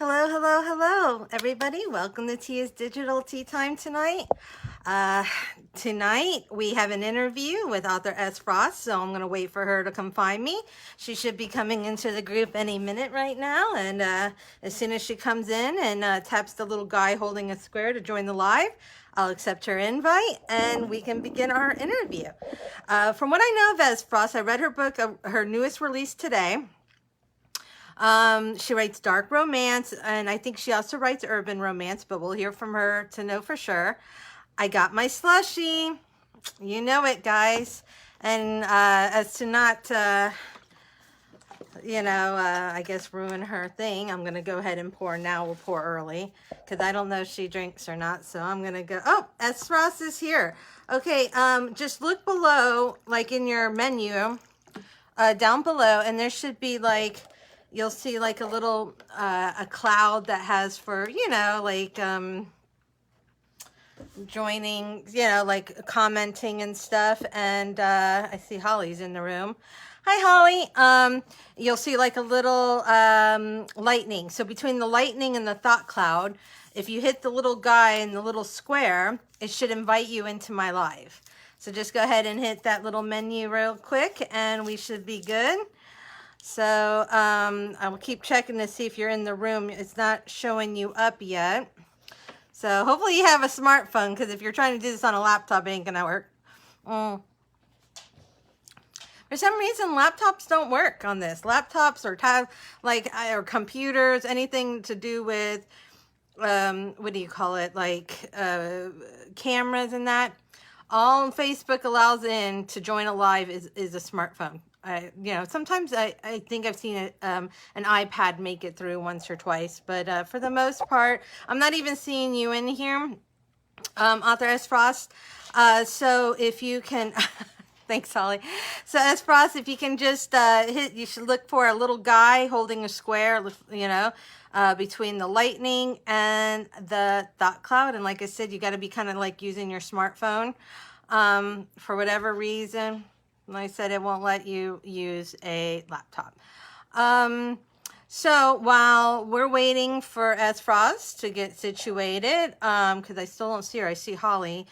Hello, hello, hello, everybody. Welcome to Tia's Digital Tea Time tonight. Uh, Tonight we have an interview with author S. Frost, so I'm going to wait for her to come find me. She should be coming into the group any minute right now, and as soon as she comes in and taps the little guy holding a square to join the live, I'll accept her invite and we can begin our interview. From what I know of S. Frost, I read her book, her newest release today. She writes dark romance, and I think she also writes urban romance, but we'll hear from her to know for sure. I got my slushie. You know it, guys. And as to not, I guess ruin her thing, I'm going to go ahead and pour now. We'll pour early because I don't know if she drinks or not. So I'm going to go. Oh, S. Ross is here. Okay, just look below, like in your menu, down below, and there should be like, you'll see like a little a cloud that has for joining, like commenting and stuff. And I see Holly's in the room. Hi, Holly. You'll see like a little lightning. So between the lightning and the thought cloud, if you hit the little guy in the little square, it should invite you into my live. So just go ahead and hit that little menu real quick and we should be good. So I will keep checking to see if you're in the room. It's not showing you up yet. So hopefully you have a smartphone, because if you're trying to do this on a laptop, it ain't gonna work. For some reason, laptops don't work on this. Laptops or or computers, anything to do with what do you call it? Like cameras and that. All Facebook allows in to join a live is a smartphone. Sometimes I think I've seen an iPad make it through once or twice, but for the most part, I'm not even seeing you in here, author S. Frost. So if you can, thanks, Holly. So S. Frost, if you can just you should look for a little guy holding a square, between the lightning and the thought cloud. And like I said, you got to be kind of like using your smartphone for whatever reason. Like I said, it won't let you use a laptop. So while we're waiting for S. Frost to get situated, because I still don't see her, I see Holly.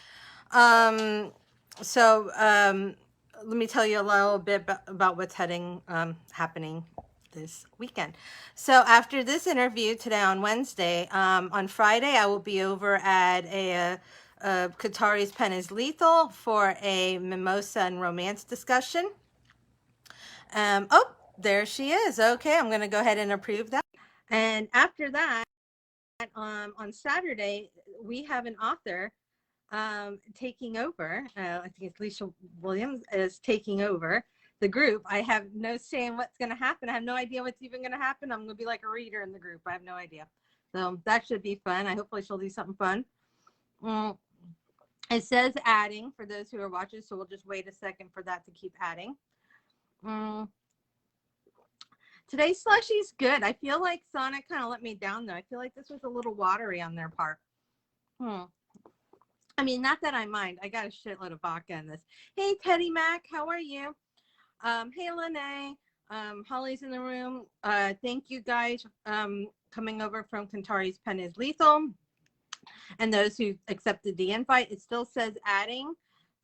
Let me tell you a little bit about what's happening this weekend. So after this interview today on Wednesday, on Friday, I will be over at Katari's Pen is Lethal for a mimosa and romance discussion. Oh, there she is. Okay, I'm going to go ahead and approve that. And after that, on Saturday, we have an author taking over. I think it's Alicia Williams is taking over the group. I have no say in what's going to happen. I have no idea what's even going to happen. I'm going to be like a reader in the group. I have no idea. So that should be fun. Hopefully she'll do something fun. It says adding for those who are watching, so we'll just wait a second for that to keep adding. Today's slushie's good. I feel like Sonic kind of let me down, though. I feel like this was a little watery on their part. I mean, not that I mind. I got a shitload of vodka in this. Hey, Teddy Mac, how are you? Hey, Lene. Holly's in the room. Thank you guys coming over from Kantari's Pen is Lethal. And those who accepted the invite, it still says adding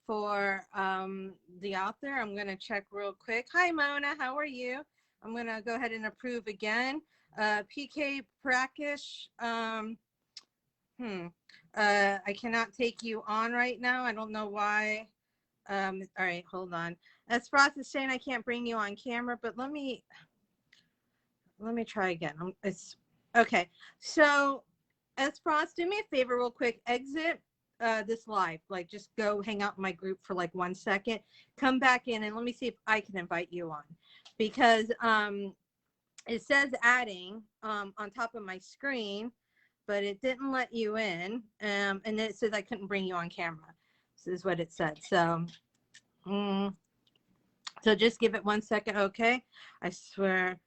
for the author. I'm going to check real quick. Hi, Mona. How are you? I'm going to go ahead and approve again. PK Prakash. I cannot take you on right now. I don't know why. All right, hold on. As Frost is saying, I can't bring you on camera, but let me try again. It's okay. So, as Frost, do me a favor real quick. Exit this live. Like, just go hang out in my group for like 1 second. Come back in and let me see if I can invite you on, because it says adding on top of my screen, but it didn't let you in, and then it says I couldn't bring you on camera. This is what it said. So, so just give it 1 second, okay? I swear.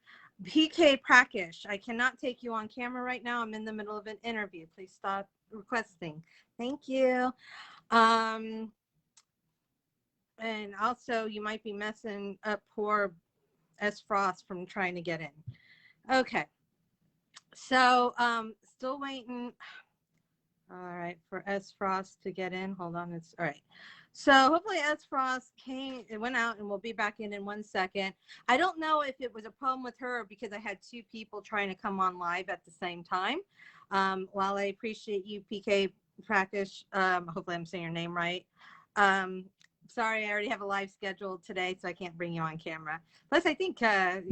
PK Prakash, I cannot take you on camera right now. I'm in the middle of an interview. Please stop requesting. Thank you. And also, you might be messing up poor S. Frost from trying to get in. Okay. So, still waiting. All right, for S Frost to get in. Hold on, it's all right. So hopefully S Frost came, it went out, and we'll be back in 1 second. I don't know if it was a problem with her or because I had two people trying to come on live at the same time. While I appreciate you, PK Practice, hopefully I'm saying your name right. Um, sorry, I already have a live scheduled today, so I can't bring you on camera. Plus, I think it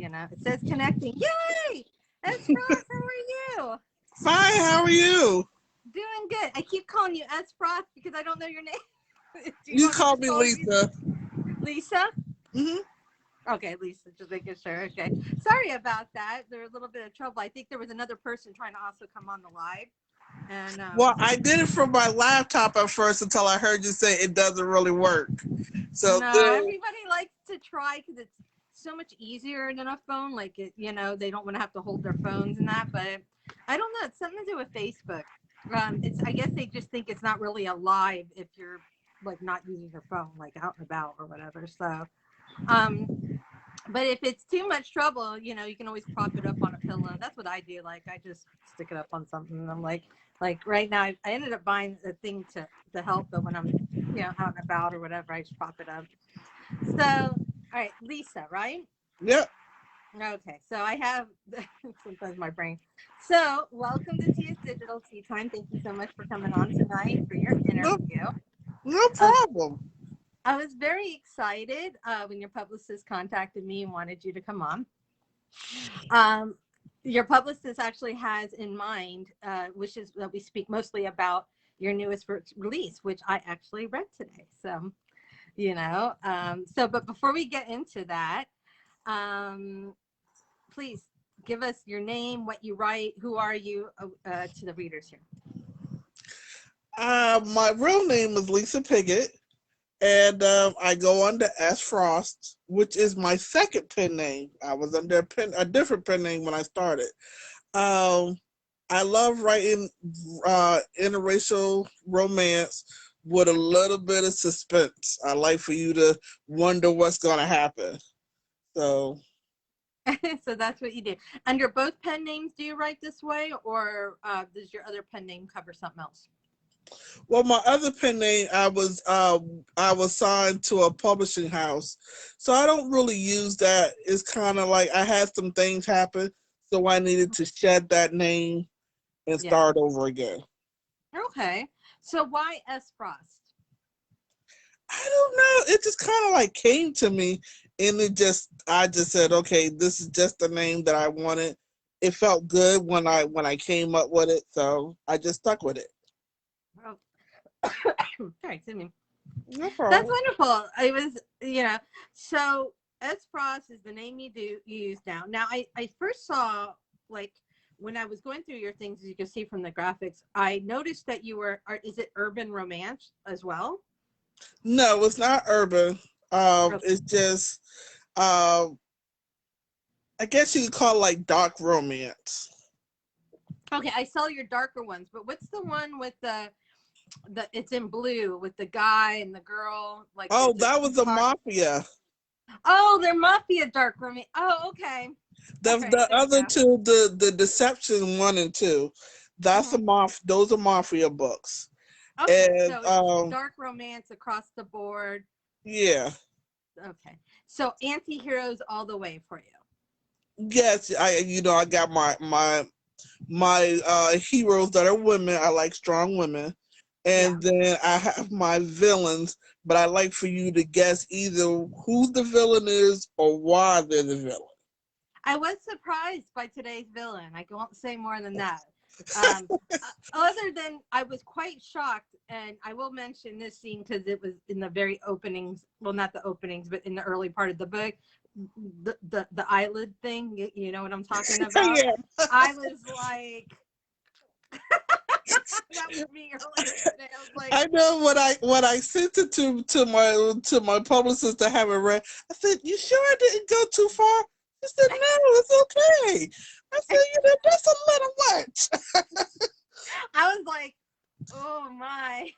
says connecting. Yay! S Frost, how are you? Fine, how are you? Doing good. I keep calling you S Frost because I don't know your name. Do you You want me called to me call you Lisa. Lisa? Hmm. Okay, Lisa, just making sure. Okay. Sorry about that. There's a little bit of trouble. I think there was another person trying to also come on the live. And Well, I did it from my laptop at first until I heard you say it doesn't really work. So no, then, everybody likes to try because it's so much easier than a phone. Like they don't want to have to hold their phones and that. But I don't know. It's something to do with Facebook. It's I guess they just think it's not really a live if you're like not using your phone, like out and about or whatever. So, um, but if it's too much trouble, you can always prop it up on a pillow. That's what I do. Like I just stick it up on something. And I'm like right now, I ended up buying a thing to help, but when I'm out and about or whatever, I just prop it up. So, all right, Lisa, right? yep. Okay, so I have sometimes my brain. So, welcome to Tia's Digital Tea Time. Thank you so much for coming on tonight for your No, interview. no I was problem. I was very excited when your publicist contacted me and wanted you to come on. Um, your publicist actually has in mind, which is that we speak mostly about your newest release, which I actually read today. So, but before we get into that, um, please give us your name, what you write, who are you to the readers here. My real name is Lisa Piggott, and I go under S Frost, which is my second pen name. I was under a different pen name when I started. Um, I love writing interracial romance with a little bit of suspense. I like for you to wonder what's going to happen. So, So that's what you do. Under both pen names, do you write this way, or does your other pen name cover something else? well, my other pen name, I was signed to a publishing house, so I don't really use that. It's kind of like I had some things happen, so I needed to shed that name and Yeah. start over again. Okay. So why S Frost? I don't know. It just kind of like came to me, and I just said, okay, this is just the name that I wanted. It felt good when I came up with it, so I just stuck with it. Oh, sorry, excuse me. No That's problem. wonderful. It was, so S Frost is the name you use now. Now, I first saw, like, when I was going through your things, as you can see from the graphics, I noticed that is it urban romance as well? No, it's not urban. Okay. It's just, um, I guess you could call it like dark romance. Okay, I saw your darker ones, but what's the one with it's in blue with the guy and the girl, like they're Oh, just that was the talk. mafia. Oh, they're mafia dark romance. Oh, okay. All right, The there we other go. two, the Deception 1 and 2, that's Hmm. those are mafia books. Okay, And so it's dark romance across the board. yeah. Okay, so anti-heroes all the way for you. Yes, I got my heroes that are women. I like strong women. Yeah, And then I have my villains, but I like for you to guess either who the villain is or why they're the villain. I was surprised by today's villain. I won't say more than that. Um, Other than I was quite shocked, and I will mention this scene because it was in the very openings. Well, not the openings, but in the early part of the book, the eyelid thing. You know what I'm talking about? Yeah, I was like, that was me earlier today. I was like, I know when I sent it to my publicist to have it read. I said, "You sure I didn't go too far?" She said, "No, it's okay." I said, "That's a little much." I was like, oh my,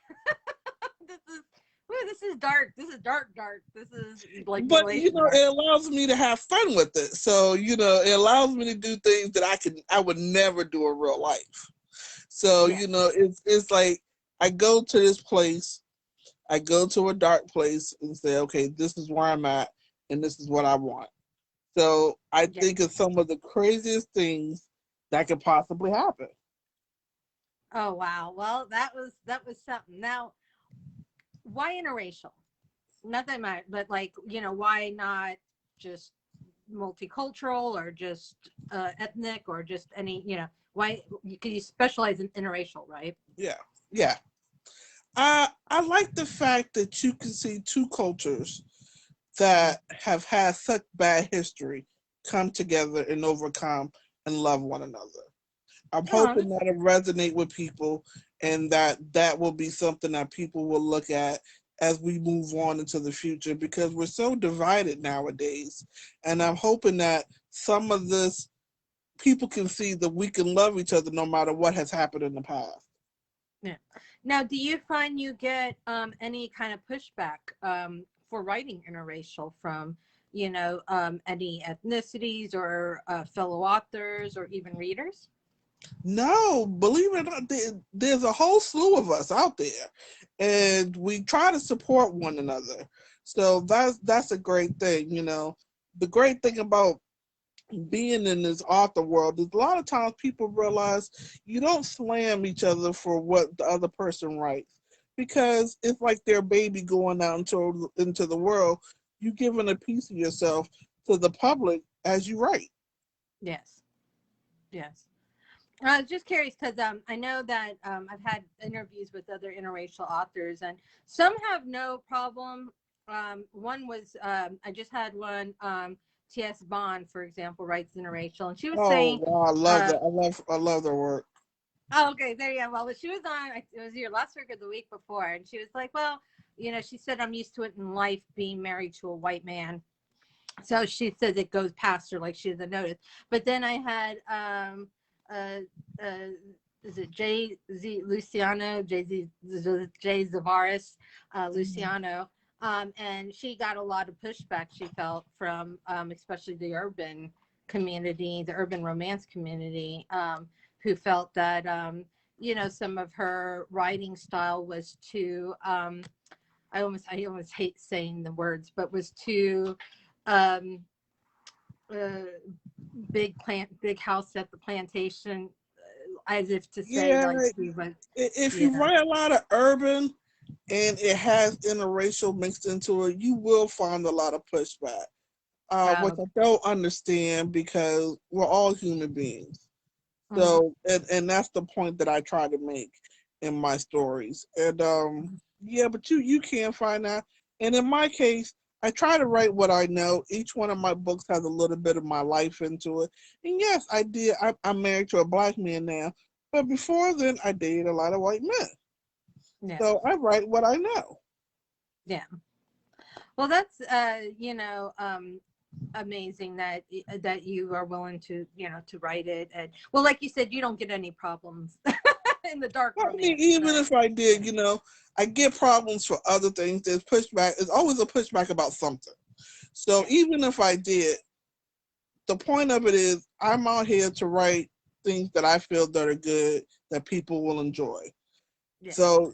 this is Ooh, this is dark. This is dark, dark. This is like But mutilation dark. it allows me to have fun with it. So it allows me to do things that I would never do in real life. So Yeah, it's like I go to this place, I go to a dark place and say, okay, this is where I'm at, and this is what I want. So I yeah. think it's some of the craziest things that could possibly happen. Oh wow. Well, that was something. Now, why interracial? Not that much, but like why not just multicultural or just ethnic or just any why? Because you specialize in interracial, right? Yeah, yeah. I like the fact that you can see two cultures Mm-hmm. that have had such bad history come together and overcome and love one another. I'm Oh, hoping that it resonate with people, and that will be something that people will look at as we move on into the future, because we're so divided nowadays. And I'm hoping that some of this people can see that we can love each other no matter what has happened in the past. yeah. Now, do you find you get any kind of pushback for writing interracial from any ethnicities or fellow authors or even readers? No, believe it or not, there's a whole slew of us out there, and we try to support one another. So that's a great thing. The great thing about being in this author world is a lot of times people realize you don't slam each other for what the other person writes, because it's like their baby going out into the world. You giving a piece of yourself to the public as you write. Yes, yes. I was just curious because I know that I've had interviews with other interracial authors, and some have no problem. One was I just had one. T.S. Bond, for example, writes interracial, and she was Oh saying, wow, I love uh, that. I love their work. "Oh, okay, there you go." Well, she was on. It was your last week or the week before, and she was like, "Well, she said I'm used to it in life, being married to a white man." So she says it goes past her like she doesn't notice. But then I had uh uh is it Jay Z Luciano, Jay Zavaris, Luciano. And she got a lot of pushback, she felt, from especially the urban community, the urban romance community, who felt that some of her writing style was too I almost hate saying the words, but was too um, uh, big house at the plantation, as if to say Yeah, like she was, if you you know, write a lot of urban and it has interracial mixed into it, you will find a lot of pushback, which proud. I don't understand because we're all human beings. Mm-hmm. So, and that's the point that I try to make in my stories. And yeah, but you can find that. And in my case, I try to write what I know. Each one of my books has a little bit of my life into it. And yes, I did. I'm married to a black man now, but before then, I dated a lot of white men. Yeah, So I write what I know. yeah. Well, that's amazing that you are willing to to write it. And well, like you said, you don't get any problems in the dark Well, I mean, romance. even So if I yeah, did, I get problems for other things. There's pushback. There's always a pushback about something. So yeah, even if I did, the point of it is I'm out here to write things that I feel that are good that people will enjoy. yeah. So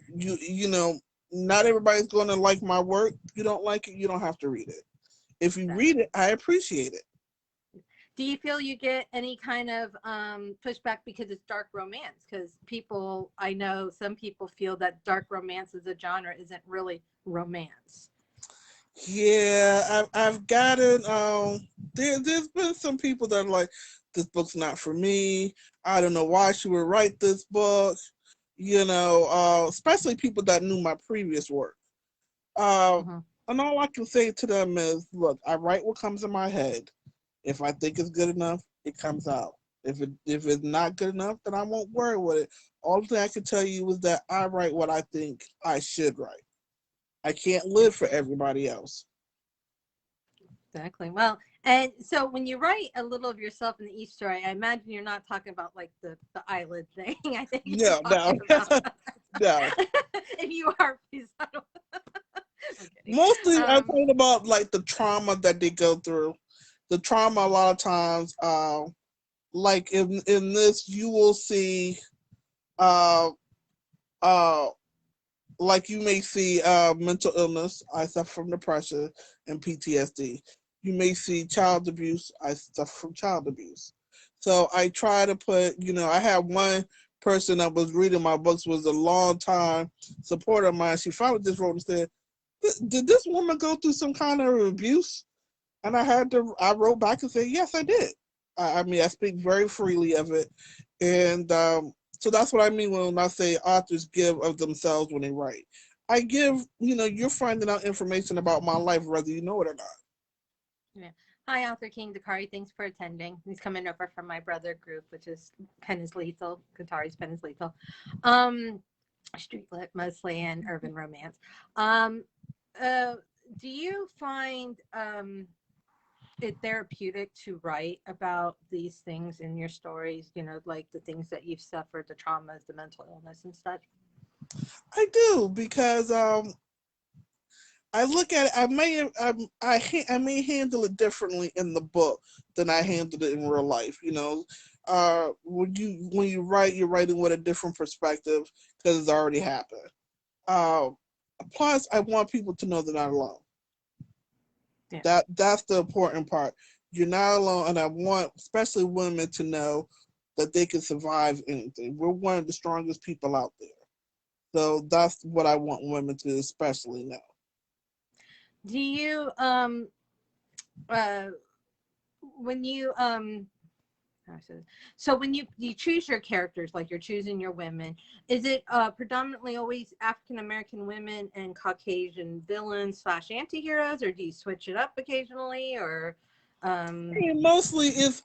not everybody's going to like my work. If you don't like it, you don't have to read it. If you read Exactly. it, I appreciate it. Do you feel you get any kind of pushback because it's dark romance? Because people, I know some people feel that dark romance as a genre isn't really romance. Yeah, I've gotten there's been some people that are like, this book's not for me. I don't know why she would write this book. Especially people that knew my previous work. Uh, Hmm. and all I can say to them is, look, I write what comes in my head. If I think it's good enough, it comes out. If it's not good enough, then I won't worry with it. All the thing I can tell you is that I write what I think I should write. I can't live for everybody else. Exactly. Well, and so when you write a little of yourself in the East story, I imagine you're not talking about like the eyelid thing. I think you're No, no, talking about no. if you are, please. I don't. I'm kidding. Mostly, I'm talking about like the trauma that they go through. The trauma, a lot of times, like in this, you will see, uh, uh, like you may see mental illness. I suffer from depression and PTSD. You may see child abuse. I suffer from child abuse. So I try to put, I had one person that was reading my books, was a long time supporter of mine. She finally just wrote and said, "Did this woman go through some kind of abuse?" And I wrote back and said, "Yes, I did." I mean, I speak very freely of it. And so that's what I mean when I say authors give of themselves when they write. I give, you're finding out information about my life, whether you know it or not. Yeah. Hi, Author King Dakari. Thanks for attending. He's coming over from my brother group, which is Pen is Lethal. Katari's Pen is Lethal. Um, Street lit mostly and urban romance. Um, do you find it therapeutic to write about these things in your stories? Like the things that you've suffered, the traumas, the mental illness, and such. I do because I look at it. I may handle it differently in the book than I handled it in real life. When you write, you're writing with a different perspective because it's already happened. Uh, Plus, I want people to know they're not alone. Yeah. That's the important part. You're not alone, and I want especially women to know that they can survive anything. We're one of the strongest people out there. So that's what I want women to especially know. Do you uh when you so when you choose your characters, like you're choosing your women, is it predominantly always African American women and Caucasian villains slash anti-heroes, or do you switch it up occasionally, or And mostly it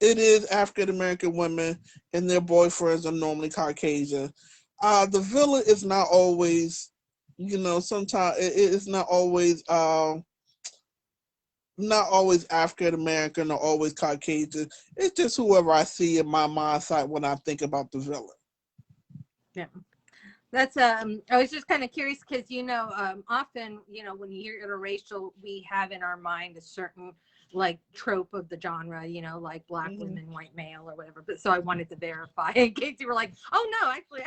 is African American women and their boyfriends are normally Caucasian. The villain is not always, sometimes it's not always African American or always Caucasian. It's just whoever I see in my mindset when I think about the villain. yeah. That's I was just kind of curious because often when you hear interracial, we have in our mind a certain like trope of the genre, like black Mm-hmm. women, white male, or whatever. But so I wanted to verify in case you were like, oh no, actually,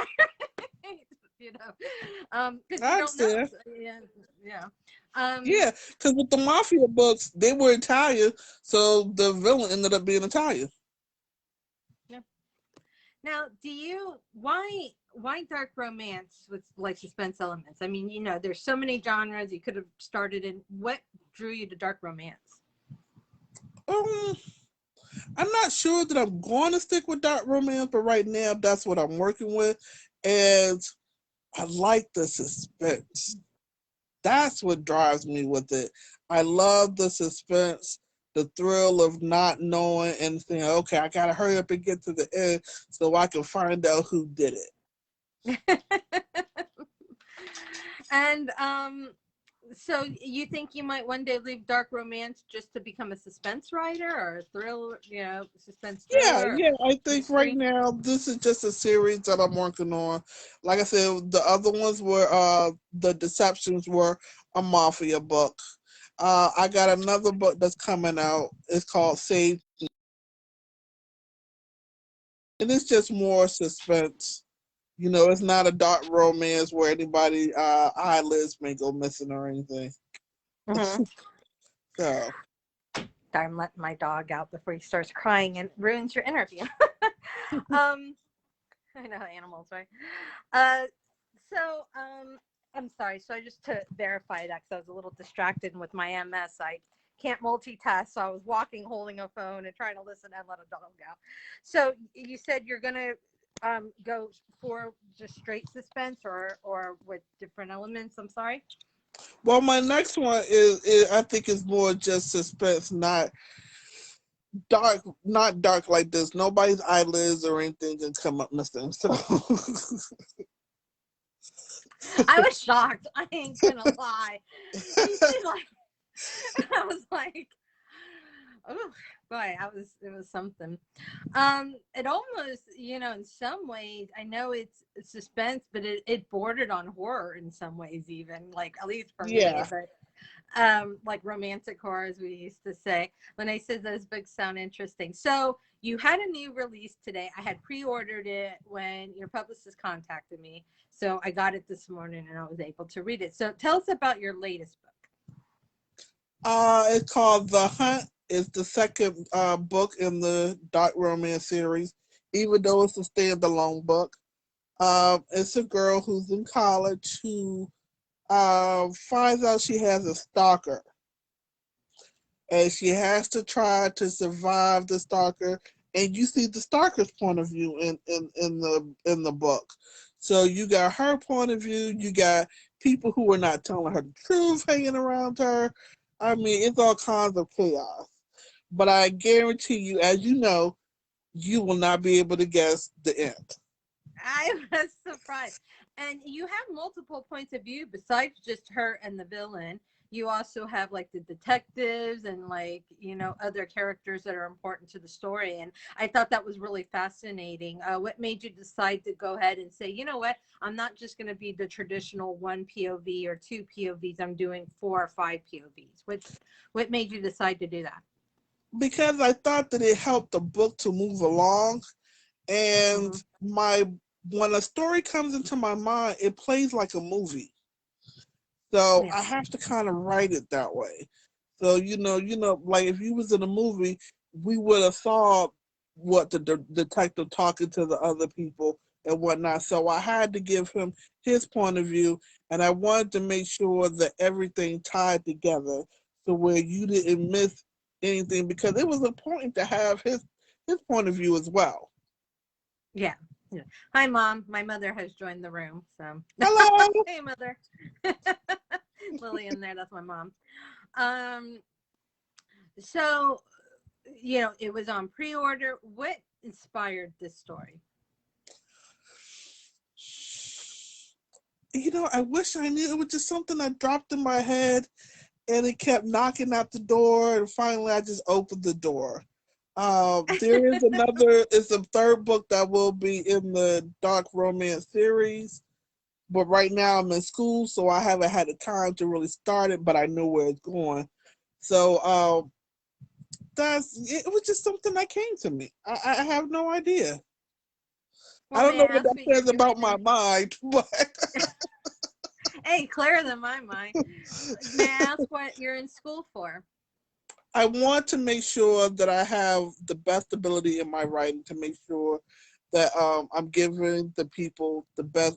because you I don't know. understand. So, yeah, yeah. Um, Yeah, because with the mafia books, they were Italian, so the villain ended up being Italian. yeah. Now, why dark romance with like suspense elements? I mean, there's so many genres you could have started in. What drew you to dark romance? Um, I'm not sure that I'm going to stick with dark romance, but right now that's what I'm working with, and I like the suspense. That's what drives me with it. I love the suspense, the thrill of not knowing and saying, "Okay, I gotta hurry up and get to the end so I can find out who did it." And so you think you might one day leave dark romance just to become a suspense writer or a thriller, suspense Yeah, thriller or yeah. I think right mystery? now this is just a series that I'm working on. Like I said, the other ones were the Deceptions were a mafia book. I got another book that's coming out. It's called Save, and it's just more suspense. It's not a dark romance where anybody eyelids may go missing or anything. Mm-hmm. So I'm letting my dog out before he starts crying and ruins your interview. um, I know animals, right? Uh, so I'm sorry. So I just to verify that because I was a little distracted with my MS. I can't multitask, so I was walking, holding a phone, and trying to listen and let a dog out. So you said you're gonna go for just straight suspense or with different elements. I'm sorry. well, my next one is I think is more just suspense, not dark like this. Nobody's eyelids or anything can come up missing. So I was shocked. I ain't gonna lie. Usually, like I was like, oh. Boy, it was something. It almost, in some ways, I know it's suspense, but it bordered on horror in some ways, even like at least for me. Yeah. But like romantic horror, as we used to say. When I said those books sound interesting, so you had a new release today. I had pre-ordered it when your publicist contacted me, so I got it this morning and I was able to read it. So tell us about your latest book. It's called The Hunt. It's the second book in the dark romance series, even though it's a standalone book. It's a girl who's in college who finds out she has a stalker, and she has to try to survive the stalker. And you see the stalker's point of view in the book. So you got her point of view. You got people who are not telling her the truth hanging around her. I mean, it's all kinds of chaos. But I guarantee you, as you know, you will not be able to guess the end. I was surprised. And you have multiple points of view besides just her and the villain. You also have like the detectives and like, other characters that are important to the story. And I thought that was really fascinating. What made you decide to go ahead and say, you know what, I'm not just going to be the traditional one POV or two POVs. I'm doing 4 or 5 POVs. What made you decide to do that? Because I thought that it helped the book to move along. And Hmm. my when a story comes into my mind, it plays like a movie. So Yeah. I have to kind of write it that way. So like if you was in a movie, we would have saw what the detective talking to the other people and whatnot. So I had to give him his point of view, and I wanted to make sure that everything tied together, so where you didn't miss anything, because it was important to have his point of view as well. Yeah. Yeah. Hi, Mom. My mother has joined the room. So, Hello. hey, Mother. Lily in there. That's my mom. Um, so, it was on pre-order. What inspired this story? I wish I knew. It was just something that dropped in my head, and it kept knocking at the door, and finally I just opened the door. There is another. It's a third book that will be in the dark romance series, but right now I'm in school, so I haven't had the time to really start it. But I know where it's going. So that's it. Was just something that came to me. I have no idea. I Well, don't may I know what ask that what you're says about doing my now? mind, but Hey, clearer than my mind. May I ask what you're in school for? I want to make sure that I have the best ability in my writing to make sure that I'm giving the people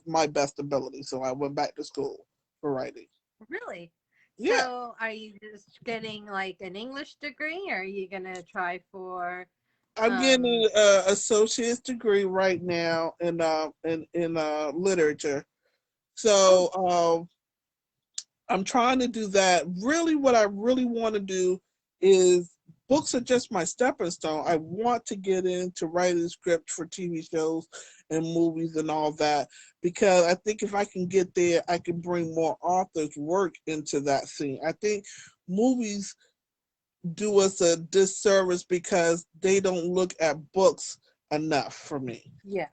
my best ability. So I went back to school for writing. Really? Yeah, So, are you just getting like an English degree, or are you gonna try for I'm getting um an associate's degree right now in literature. oh, So I'm trying to do that. Really, what I really want to do is books are just my stepping stone. I want to get into writing scripts for TV shows and movies and all that, because I think if I can get there, I can bring more authors' work into that scene. I think movies do us a disservice because they don't look at books enough for me. yeah.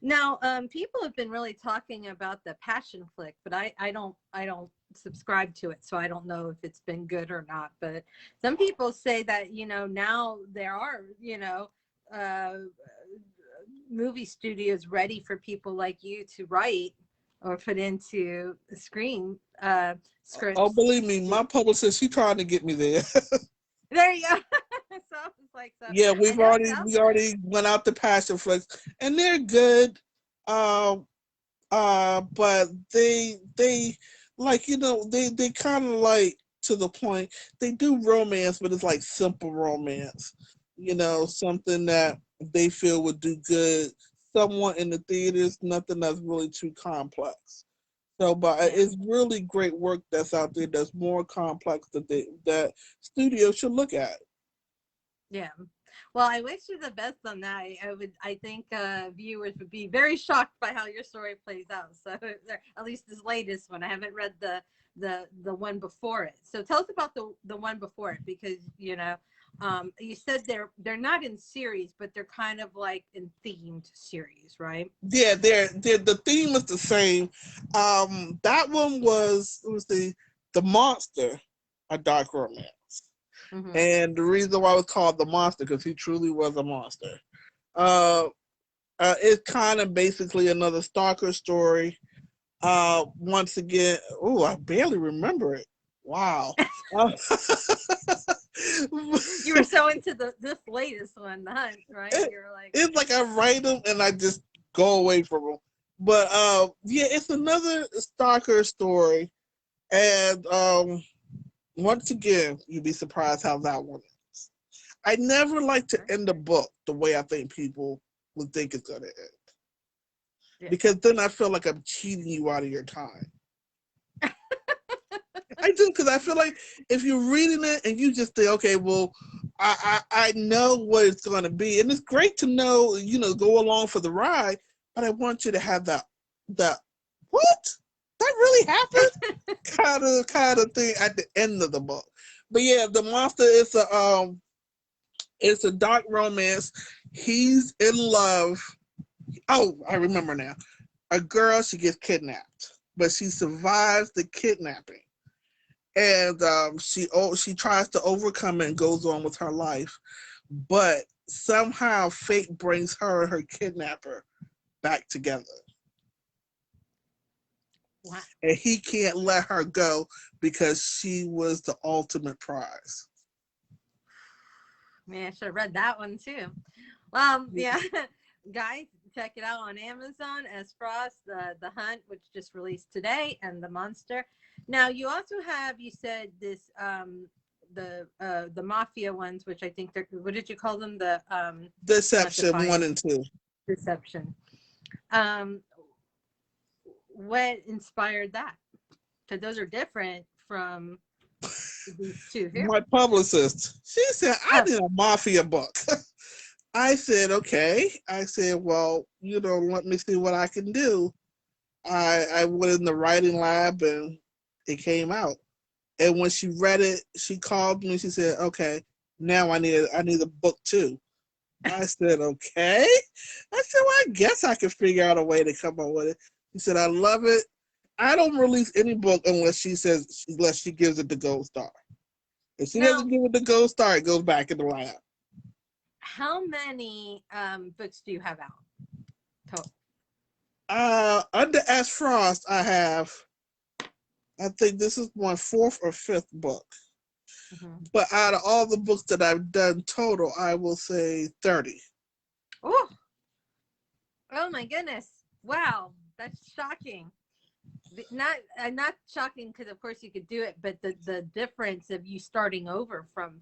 Now, people have been really talking about the passion flick, but I don't subscribe to it, so I don't know if it's been good or not. But some people say that now there are uh, movie studios ready for people like you to write or put into screen Oh, scripts. believe me, my publicist, she trying to get me there. There you go. So it's like so. Yeah, I know it's out we there. already went out to Passion Flicks, and they're good. Um, but they like they kind of like to the point. They do romance, but it's like simple romance. Yeah, Something that they feel would do good. Someone in the theaters, nothing that's really too complex. So, but yeah. it's really great work that's out there that's more complex that studios should look at. Yeah. Well, I wish you the best on that. I think viewers would be very shocked by how your story plays out. So, at least this latest one, I haven't read the one before it. So, tell us about the one before it, because You said they're not in series, but they're kind of like in themed series, right? Yeah, they're the theme is the same. That one was it was the monster, a dark romance, Mm-hmm. and the reason why it was called the monster because he truly was a monster. Uh, it's kind of basically another stalker story. Once again, oh, I barely remember it. Wow. Uh, You were so into this latest one, the hunt, right? it, You were like, it's like I write them and I just go away from them. But yeah, it's another stalker story, and once again, you'd be surprised how that one is. I never like to end a book the way I think people would think it's gonna end, yeah. because then I feel like I'm cheating you out of your time. I do because I feel like if you're reading it and you just think, okay, well, I know what it's going to be, and it's great to know, go along for the ride, but I want you to have that what that really happened kind of thing at the end of the book. But yeah, the monster is it's a dark romance. He's in love. Oh, I remember now. A girl, she gets kidnapped, but she survives the kidnapping, and she tries to overcome it and goes on with her life, but somehow fate brings her and her kidnapper back together, Wow. and he can't let her go because she was the ultimate prize. Man, I should have read that one too. Yeah, guys, check it out on Amazon as Frost, the Hunt, which just released today, and the Monster. Now you also have, you said this the mafia ones, which I think they're, what did you call them? The not Deception 1 Defiant, and 2. Deception. Um, what inspired that? Because those are different from these two here. My publicist, she said, I Oh, need a mafia book. I said, okay. I said, well, let me see what I can do. I went in the writing lab and it came out. And when she read it, she called me. She said, "Okay, now I need a book too." I said, "Okay." I said, "Well, I guess I can figure out a way to come up with it." She said, "I love it. I don't release any book unless she gives it the gold star. If she now doesn't give it the gold star, it goes back in the lab." how many books do you have out total? Under Ash Frost, I think this is my fourth or fifth book. Mm-hmm. But out of all the books that I've done total, I will say 30. Oh, oh my goodness! Wow, that's shocking. Not shocking because of course you could do it, but the difference of you starting over from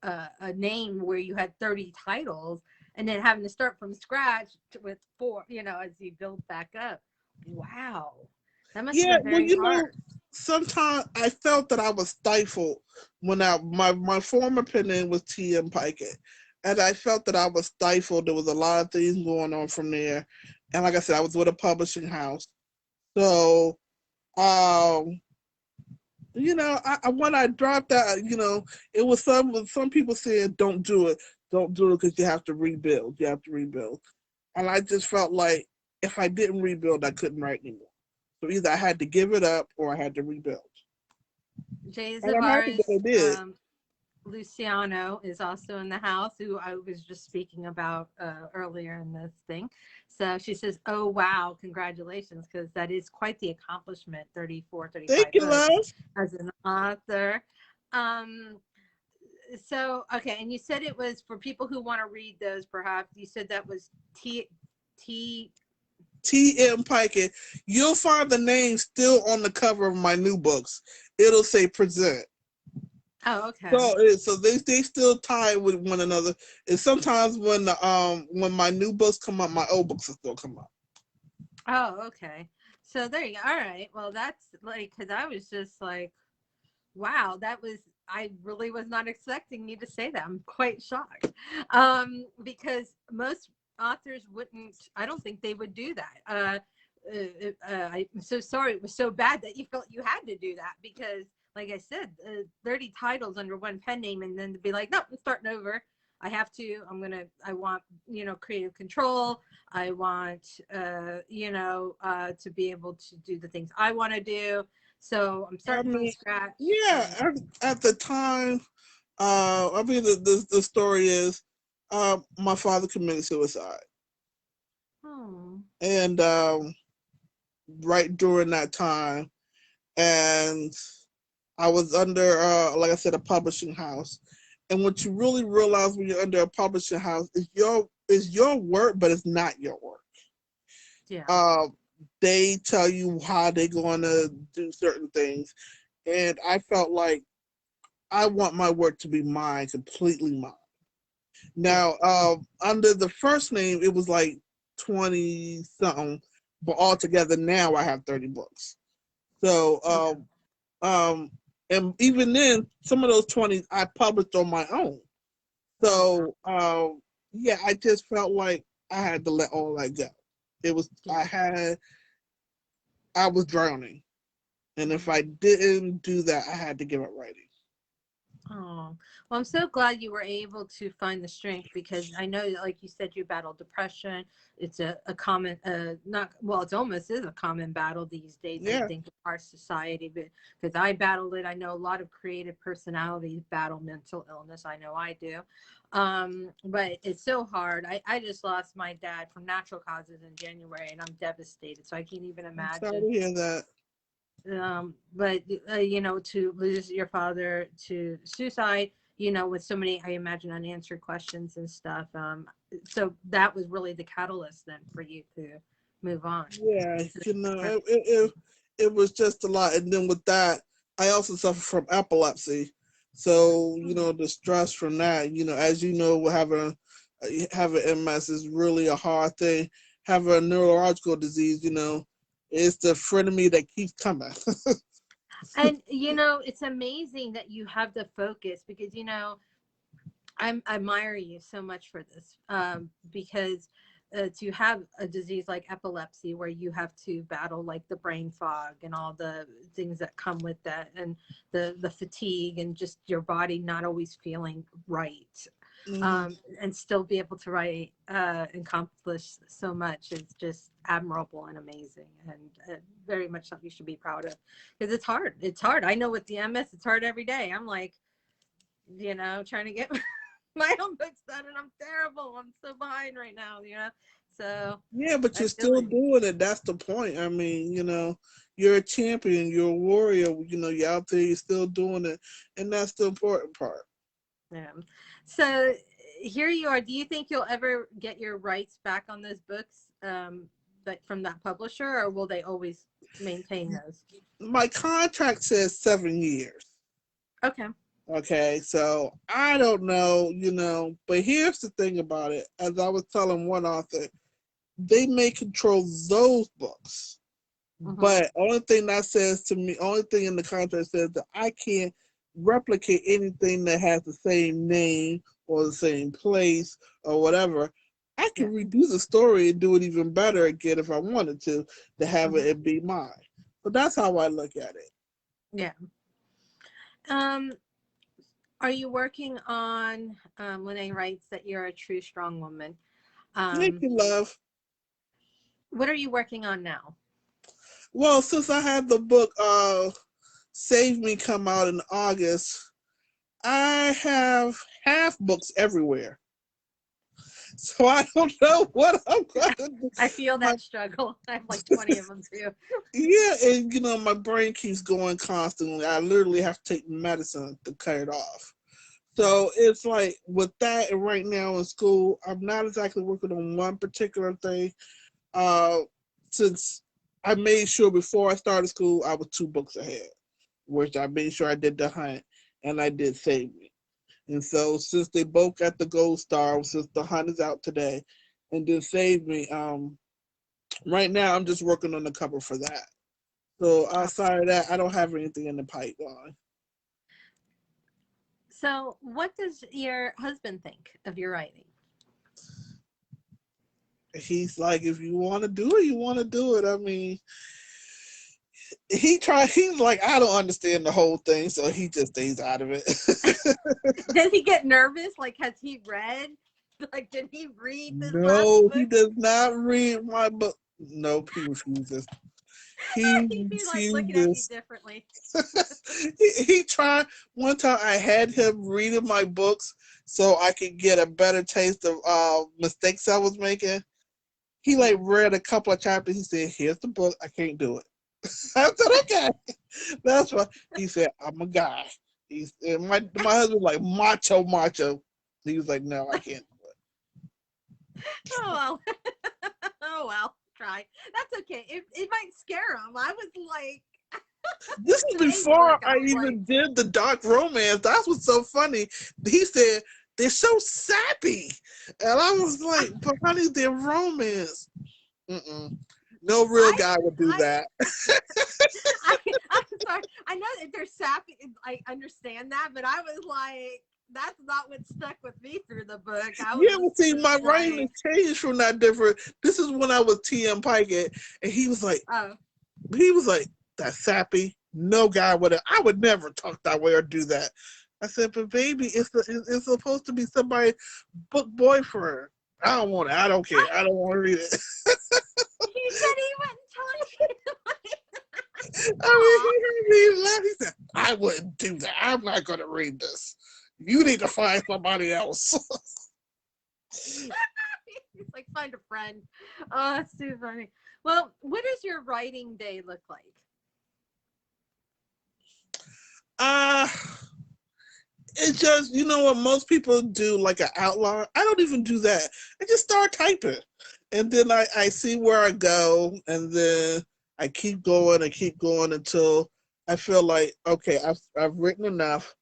a name where you had 30 titles and then having to start from scratch with four, as you build back up. Wow, that must have Yeah, been well, very hard. sometimes I felt that I was stifled when my former pen name was T.M. Pikett, and I felt that I was stifled. There was a lot of things going on from there, and like I said, I was with a publishing house, so um, when I dropped that, it was some people saying don't do it because you have to rebuild, and I just felt like if I didn't rebuild, I couldn't write anymore. So either I had to give it up or I had to rebuild. Jay And I'm happy that Zavaris, I did. Luciano is also in the house, who I was just speaking about earlier in this thing. So she says, "Oh, wow, congratulations," because that is quite the accomplishment, 34, Thank 35 you, books love. as an author. Um, so, okay, and you said it was for people who want to read those, perhaps. You said that was T, T, T.M. Pikett. You'll find the name still on the cover of my new books. It'll say present. oh, okay. So they still tie with one another. And sometimes when my new books come up, my old books will still come up. Oh, okay. So there you go. All right. Well, that's like, because I was just like, wow, I really was not expecting you to say that. I'm quite shocked. Because most authors wouldn't, I don't think they would do that. I'm so sorry. It was so bad that you felt you had to do that because like I said, 30 titles under one pen name, and then to be like, no, I'm starting over. I have to. I want, creative control. I want, to be able to do the things I want to do. So I'm I starting from mean, scratch. yeah, at the time, I mean, the story is, my father committed suicide, Oh, and right during that time, and I was under, like I said, a publishing house. And what you really realize when you're under a publishing house is your work, but it's not your work. yeah. Uh, they tell you how they're going to do certain things, and I felt like I want my work to be mine, completely mine. Yeah. Now, under the first name, it was like 20 something, but altogether now I have 30 books. So, Yeah. and even then, some of those 20 I published on my own. Oh, wow. So, yeah, I just felt like I had to let all that go. It was, Yeah. I was drowning. And if Mhm. I didn't do that, I had to give up writing. Oh, well, I'm so glad you were able to find the strength because I know, like you said, you battle depression. It's a common, not, well, it's almost is a common battle these days, I Yeah, think, in our society. But because I battled it, I know a lot of creative personalities battle mental illness. I know I do. But it's so hard. I just lost my dad from natural causes in January and I'm devastated. So I can't even I'm sorry imagine to hear that. but to lose your father to suicide, with so many, I imagine, unanswered questions and stuff. So that was really the catalyst then for you to move on Yeah, to you know, different. it was just a lot. And then with that, I also suffer from epilepsy. So, the stress from that, as you know, having MS is really a hard thing. Having a neurological disease, it's the frenemy that keeps coming. And it's amazing that you have the focus because I admire you so much for this because to have a disease like epilepsy where you have to battle like the brain fog and all the things that come with that and the fatigue and just your body not always feeling right Hmm. and still be able to write and accomplish so much is just admirable and amazing and very much something you should be proud of because it's hard. I know with the MS it's hard every day. I'm like trying to get my own books done and I'm terrible. I'm so behind right now. So Yeah, but I you're feel still like, doing it. That's the point. I mean, you're a champion, you're a warrior, you're out there, you're still doing it. And that's the important part. yeah. So here you are. Do you think you'll ever get your rights back on those books, like from that publisher, or will they always maintain those? My contract says 7 years. Okay. Okay, so I don't know, but here's the thing about it. As I was telling one author, they may control those books. Mm-hmm. But only thing that says to me, only thing in the contract says that I can't replicate anything that has the same name or the same place or whatever. I Yeah. can redo the story and do it even better again if I wanted to have Mm-hmm. it be mine. So that's how I look at it. Yeah. Um, are you working on Lene writes that you're a true strong woman? Thank Um, you, love. what are you working on now? Well, since I had the book Save Me come out in August, I have half books everywhere. So I don't know what I'm going to do. I feel My that struggle. I have like 20 of them too. Yeah, and my brain keeps going constantly. I literally have to take medicine to cut it off. Yeah. So it's like with that, and right now in school, I'm not exactly working on one particular thing. Uh, since I made sure before I started school, I was 2 books ahead, which I made sure I did the hunt and I did Save Me. And so since they both got the gold star, since the hunt is out today, and then Save Me, right now I'm just working on the cover for that. So Oh. outside of that, I don't have anything in the pipeline. So, what does your husband think of your writing? He's like, if you want to do it, you want to do it. I mean, He's like, I don't understand the whole thing, so he just stays out of it. Did he get nervous? Like, has he read? Like, did he read this last No, he book? does not read my book. Nope, he refuses. He He's like looking at you refuses. differently. He tried one time. I had him reading my books so I could get a better taste of mistakes I was making. He like read a couple of chapters. He said, "Here's the book. I can't do it." I said, "Okay, that's why." He said, "I'm a guy." He's my husband like macho. He was like, "No, I can't." Oh well. Oh well. Try. That's okay. It might scare him. I was like, This is today's before book. I I was like, even did the dark romance. That's what's so funny. He said they're so sappy, and I was like, "But honey, they're romance. Mm-mm. No real I guy would do I that." I'm sorry. I know that they're sappy. I understand that, but I was like, that's not what stuck with me through the book. I Yeah, was but see, just my writing like, has changed from that different. This is when I was T.M. Pickett, and oh, he was like, "That's sappy. No guy would. I would never talk that way or do that." I said, "But baby, it's supposed to be somebody's book boyfriend. I don't want it. I don't care. I don't want to read it." he said he wouldn't tell you. I Aw. mean, he heard me laugh. He said, "I wouldn't do that. I'm not going to read this. You need to find somebody else." He's like, find a friend. Oh, that's too funny. Well, what does your writing day look like? uh it's just, you know what, most people do like an outline. I don't even do that. I just start typing, and then I see where I go, and then I keep going until I feel like, okay, I've written enough.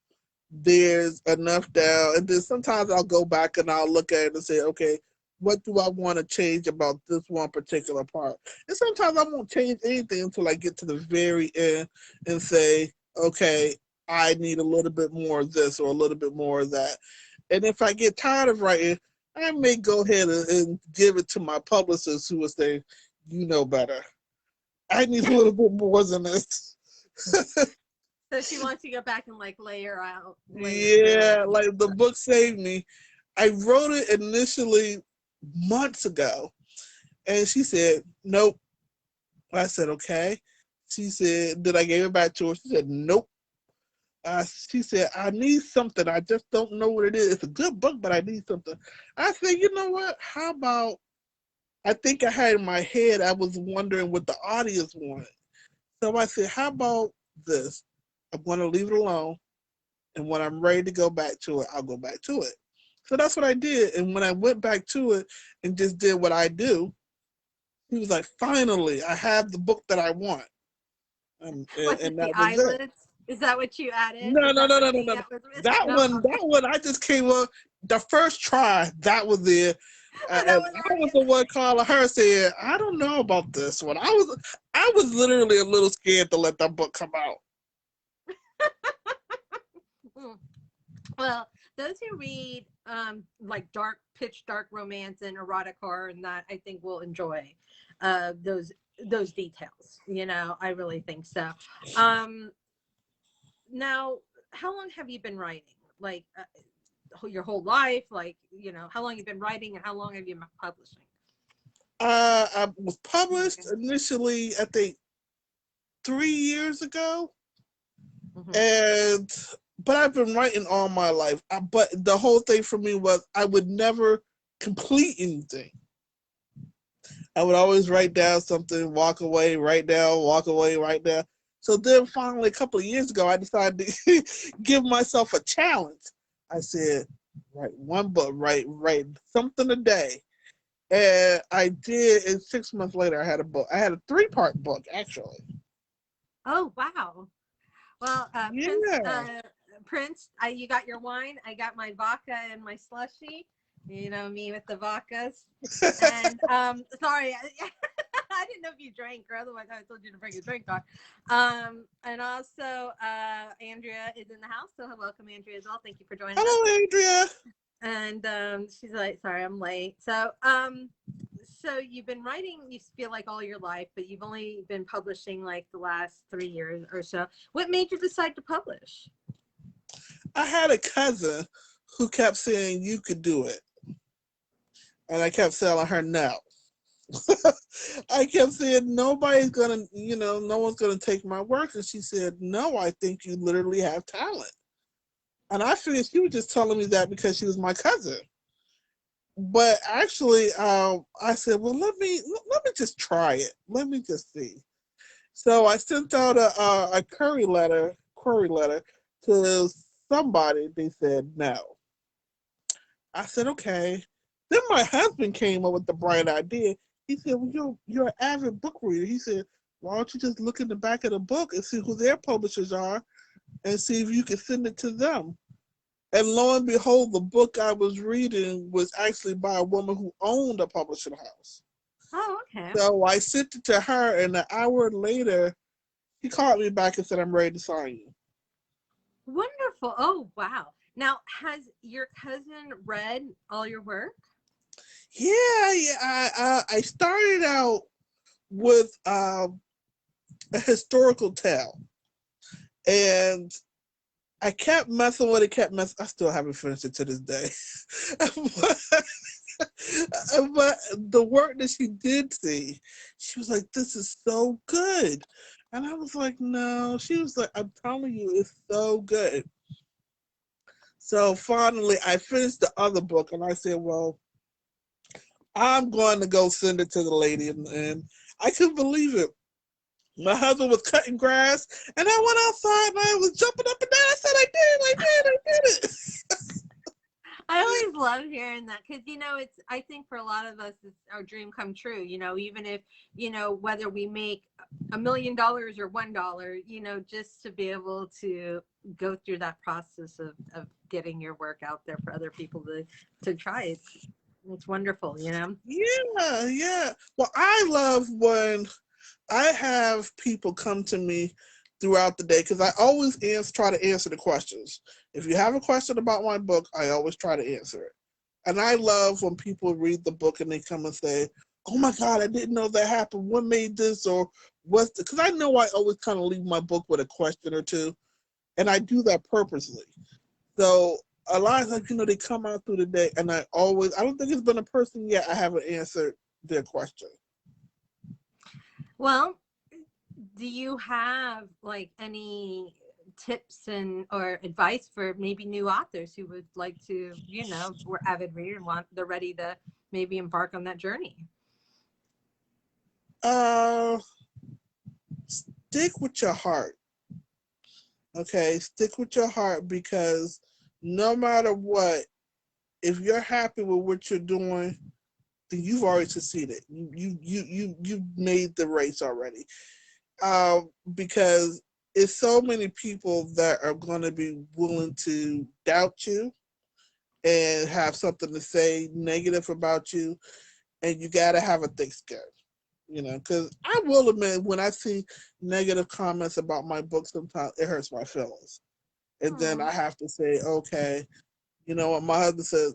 There's enough down, and then sometimes I'll go back and I'll look at it and say, okay, what do I want to change about this one particular part? And sometimes I won't change anything until I get to the very end and say, okay, I need a little bit more of this or a little bit more of that. And if I get tired of writing, I may go ahead and give it to my publicist, who will say, you know better. I need a little bit more than this. So she wants to go back and like layer through it. Yeah, like the book saved me. I wrote it initially months ago, and she said, "Nope." I said, "Okay." She said, "Did I give it back to her?" She said, "Nope." She said, "I need something. I just don't know what it is. It's a good book, but I need something." I said, "You know what? How about?" I think I had in my head, I was wondering what the audience wanted. So I said, "How about this? I'm going to leave it alone. And when I'm ready to go back to it, I'll go back to it." So that's what I did. And when I went back to it and just did what I do, he was like, finally, I have the book that I want. Was it And the that was it. eyelids? Is that what you added? No, Is no, that no, the no, no, thing no, no. that was missing? No, That okay. one, I just came up the first try. That was there. Oh, that And was I already was in the one calling her saying, I don't know about this one. I was literally a little scared to let that book come out. there. Well, those who read like pitch dark romance and erotic horror and that, I think will enjoy those details. You know, I really think so. Um, Now, how long have you been writing? Like your whole life? Like, you know, how long you've been writing and how long have you been publishing? I was published initially, I think, 3 years ago. Mm-hmm. And but I've been writing all my life. But the whole thing for me was I would never complete anything. I would always write down something, walk away, write down, walk away, write down. So then finally, a couple of years ago, I decided to give myself a challenge. I said, write one book, write something a day. And I did, and 6 months later, I had a book. I had a 3-part book, actually. Oh, wow. Well, Yeah. Prince, you got your wine. I got my vodka and my slushy. You know me with the vodkas. And sorry, I didn't know if you drank, or otherwise I told you to bring a drink on. And also, Andrea is in the house, so welcome, Andrea, as well. Thank you for joining us. Hello, Andrea. And she's like, sorry, I'm late. so you've been writing, you feel like all your life, but you've only been publishing like the last 3 years or so. What made you decide to publish? I had a cousin who kept saying you could do it, and I kept telling her no. I kept saying nobody's gonna, no one's gonna take my work, and she said, "No, I think you literally have talent." And I figured she was just telling me that because she was my cousin. But actually, I said, "Well, let me just try it. Let me just see." So I sent out a query letter to somebody. They said no. I said, "Okay." Then my husband came up with the bright idea. He said, "Well, you're an avid book reader." He said, "Why don't you just look in the back of the book and see who their publishers are and see if you can send it to them?" And lo and behold, the book I was reading was actually by a woman who owned a publishing house. Oh, okay. So I sent it to her, and an hour later, she called me back and said, "I'm ready to sign you." Wonderful. Oh, wow. Now, has your cousin read all your work? Yeah. I started out with a historical tale, and I kept messing with it, kept messing. I still haven't finished it to this day. But the work that she did see, she was like, "This is so good." And I was like, "No." She was like, "I'm telling you, it's so good." So finally, I finished the other book, and I said, "Well, I'm going to go send it to the lady." And I couldn't believe it. My husband was cutting grass, and I went outside and I was jumping up and down. I said, I did it. I always love hearing that because, it's, I think for a lot of us, it's our dream come true, even if, whether we make $1 million or $1, just to be able to go through that process of getting your work out there for other people to try. It's wonderful. Yeah. Well, I love when I have people come to me throughout the day because I always try to answer the questions. If you have a question about my book, I always try to answer it. And I love when people read the book and they come and say, "Oh my God, I didn't know that happened. What made this?" Or what's the, because I know I always kind of leave my book with a question or two. And I do that purposely. So a lot of times, they come out through the day and I don't think it's been a person yet I haven't answered their question. Well, do you have like any tips and or advice for maybe new authors who would like to, were avid reader and they're ready to maybe embark on that journey? Uh, Stick with your heart. Okay, stick with your heart because no matter what, if you're happy with what you're doing, then you've already succeeded. You made the race already. Because it's so many people that are going to be willing to doubt you and have something to say negative about you, and you got to have a thick skin. Because I will admit, when I see negative comments about my book, sometimes it hurts my feelings. And then Oh, I have to say, okay, you know what? My husband says,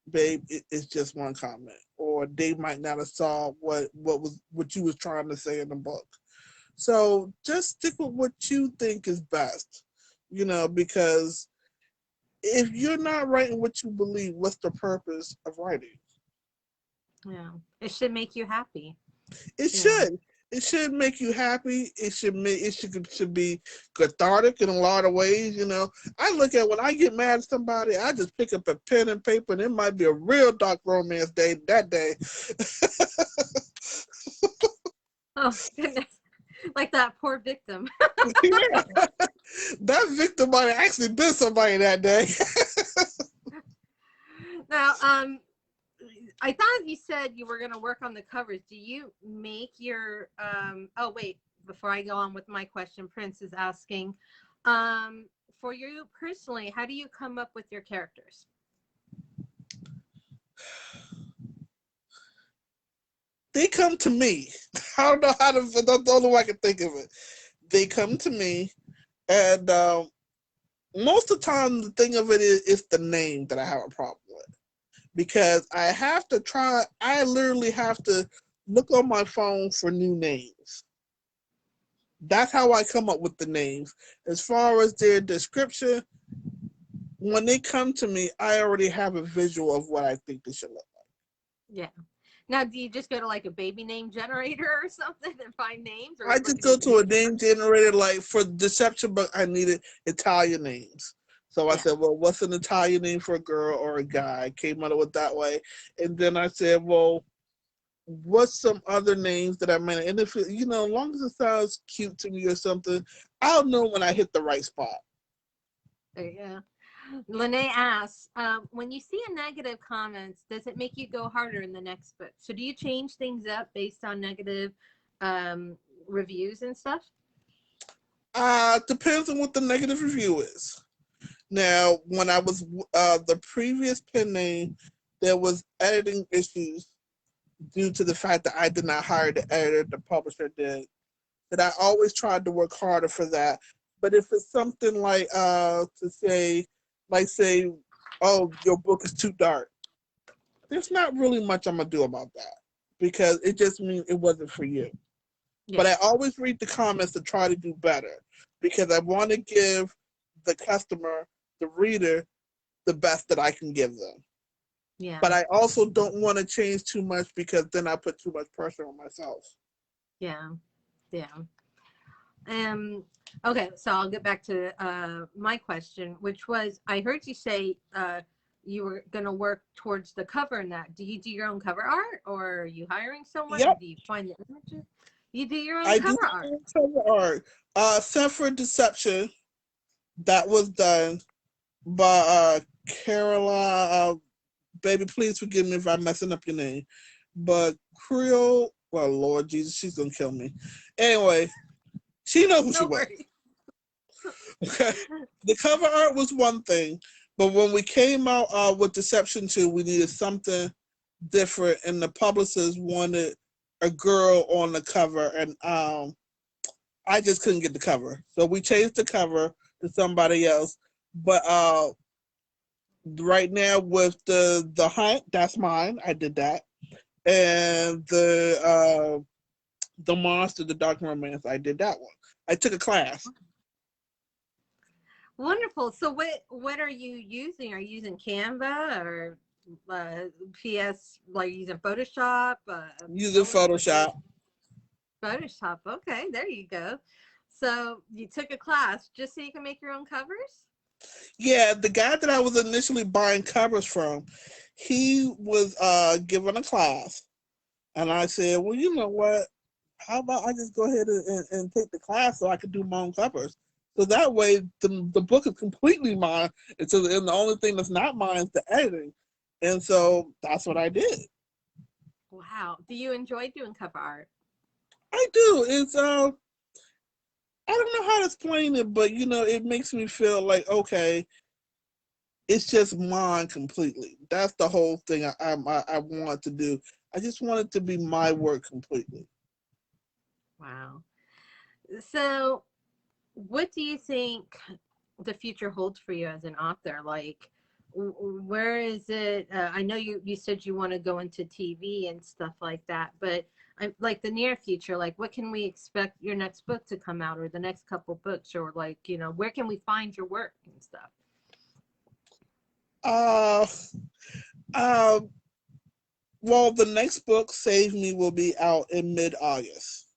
"Babe, it's just one comment," or they might not have saw what you was trying to say in the book. So just stick with what you think is best, because if you're not writing what you believe, what's the purpose of writing? yeah. It should make you happy. It Yeah. should. It should make you happy. It should be cathartic in a lot of ways. I look at when I get mad at somebody, I just pick up a pen and paper, and it might be a real dark romance day that day. Oh, goodness. Like that poor victim. Yeah, that victim might have actually been somebody that day. Now, I thought you said you were going to work on the covers. Do you make your oh wait, before I go on with my question, Prince is asking, um for you personally, how do you come up with your characters? They come to me. I don't know how to. That's the only way I can think of it. They come to me, and most of the time, the thing of it is, it's the name that I have a problem with. because I literally have to look on my phone for new names. That's how I come up with the names. As far as their description, when they come to me, I already have a visual of what I think they should look Yeah. Now, do you just go to like a baby name generator or something and find names, or are like. I you just looking go at the to a names name first? generator, like for Deception Book, I needed Italian names. So I Yeah. said, well, what's an Italian name for a girl or a guy? I came out with that way. And then I said, well, what's some other names that I meant? And if it, as long as it sounds cute to me or something, I'll know when I hit the right spot. There you go. Lene asks, when you see a negative comments, does it make you go harder in the next book? So do you change things up based on negative um, reviews and stuff? Depends on what the negative review is. Now, when I was the previous pen name, there was editing issues due to the fact that I did not hire the editor, the publisher did. That I always tried to work harder for that. But if it's something like to say, like say, oh, your book is too dark, there's not really much I'm gonna do about that because it just means it wasn't for you. But Yeah. I always read the comments to try to do better because I want to give the customer, the reader, the best that I can give them. Yeah. But I also don't want to change too much because then I put too much pressure on myself. Yeah. Yeah. Um, okay, so I'll get back to my question, which was I heard you say you were going to work towards the cover in that. Do you do your own cover art, or are you hiring someone, or Yep, do you find the images? You do your own I do cover my art. own cover art. Except for Deception, that was done by Caroline. Baby, please forgive me if I'm messing up your name. But Creole, well, Lord Jesus, she's gonna kill me. Anyway, she knows who she No was. worries. Okay, the cover art was one thing, but when we came out with Deception 2, we needed something different, and the publishers wanted a girl on the cover, and I just couldn't get the cover, so we changed the cover to somebody else. But right now with the hunt, that's mine. I did that, and the monster, the dark romance, I did that one. I took a class. Wonderful. So what are you using? Are you using Canva or uh, PS, like using Photoshop? Using What are you Photoshop. Photoshop. Okay, there you go. So you took a class just so you can make your own covers? Yeah, the guy that I was initially buying covers from, he was giving a class, and I said, "Well, you know what? How about I just go ahead and take the class so I can do my own covers? So that way, the book is completely mine. And the only thing that's not mine is the editing, and so that's what I did. Wow. Do you enjoy doing cover art? I do. It's I don't know how to explain it, but it makes me feel like okay, it's just mine completely. That's the whole thing I want to do. I just want it to be my work completely. Wow. So what do you think the future holds for you as an author? Like, where is it? I know you said you want to go into TV and stuff like that, but I'm like the near future. Like, what can we expect your next book to come out, or the next couple books, or like where can we find your work and stuff? Uh, uh, well, the next book, Save Me, will be out in mid-August.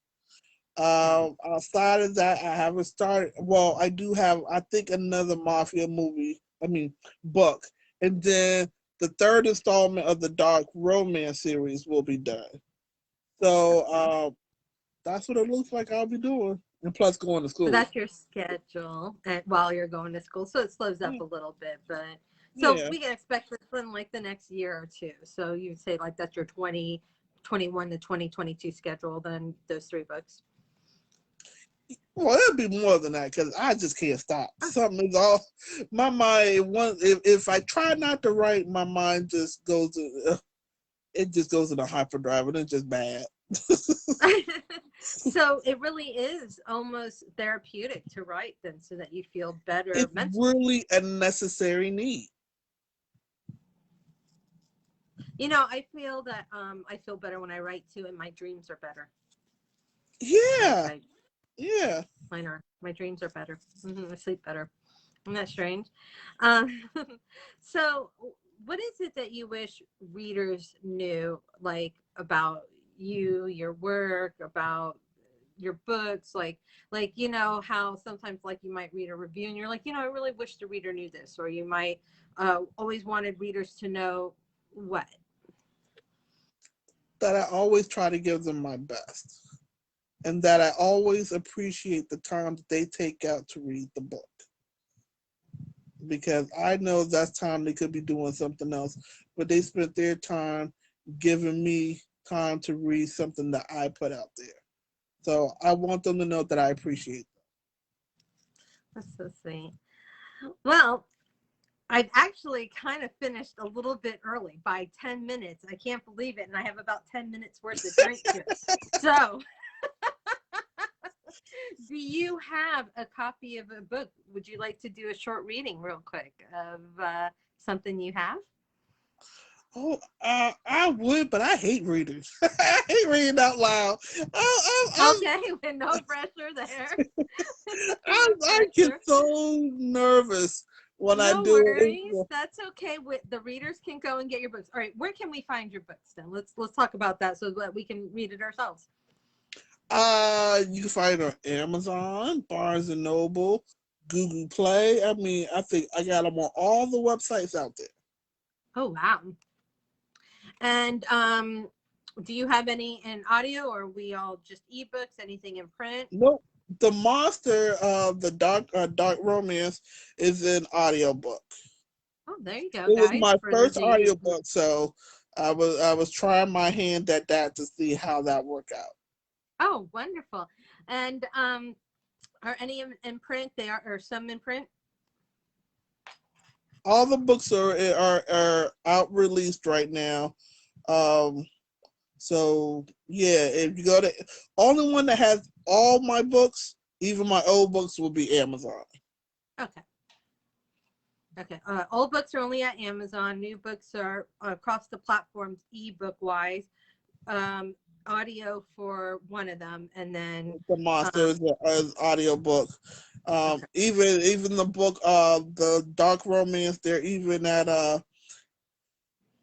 Outside of that, I haven't started. Well, I do have, I think, another mafia movie. I mean, book, and then the third installment of the dark romance series will be done. So that's what it looks like I'll be doing, and plus going to So school. that's your schedule while you're going to school. So it slows up Yeah, a little bit, but so yeah. we can expect this in like the next year or two. So you say like that's your 2021 to 2022 schedule, then those three books. Well, it'll be more than that because I just can't stop. Something is off. My mind. If I try not to write, my mind just goes. It just goes in a hyperdrive, and it's just bad. So it really is almost therapeutic to write then so that you feel better It's mentally. really a necessary need. I feel that I feel better when I write too, and my dreams are better. Like Yeah, I yeah. mine are my dreams are better. I sleep better. Isn't that strange? Um, so, what is it that you wish readers knew, like about you, your work, about your books, like how sometimes like you might read a review and you're like, I really wish the reader knew this, or you might always wanted readers to know what. That I always try to give them my best, and that I always appreciate the time that they take out to read the book, because I know that's time they could be doing something else, but they spent their time giving me time to read something that I put out there. So I want them to know that I appreciate That's so sweet. Well, I've actually kind of finished a little bit early by 10 minutes. I can't believe it. And I have about 10 minutes worth of drink here. So, do you have a copy of a book? Would you like to do a short reading, real quick, of something you have? Oh, I would, but I hate readers. I hate reading out loud. Okay, with no pressure there. No I get pressure. so nervous when I No do it. worries. That's okay. The readers can go and get your books. All right, where can we find your books then? Let's talk about that so that we can read it ourselves. You can find it on Amazon, Barnes and Noble, Google Play. I mean, I think I got them on all the websites out there. Oh wow. And do you have any in audio, or are we all just ebooks? Anything in print? Nope. The Monster of the Dark Romance is an audiobook. Oh, there you go, It was guys. my For first the audiobook, so I was trying my hand at that to see how that worked out. Oh, wonderful. And are any in print? They are, or some in print? All the books are out released right now. Um, so yeah, if you go to only one that has all my books, even my old books, will be Amazon. Okay. Okay. Old books are only at Amazon. New books are across the platforms, ebook wise. Um, Audio for one of them, and then The Monster um, is audio book. okay. Even the book, the Dark Romance, they're even at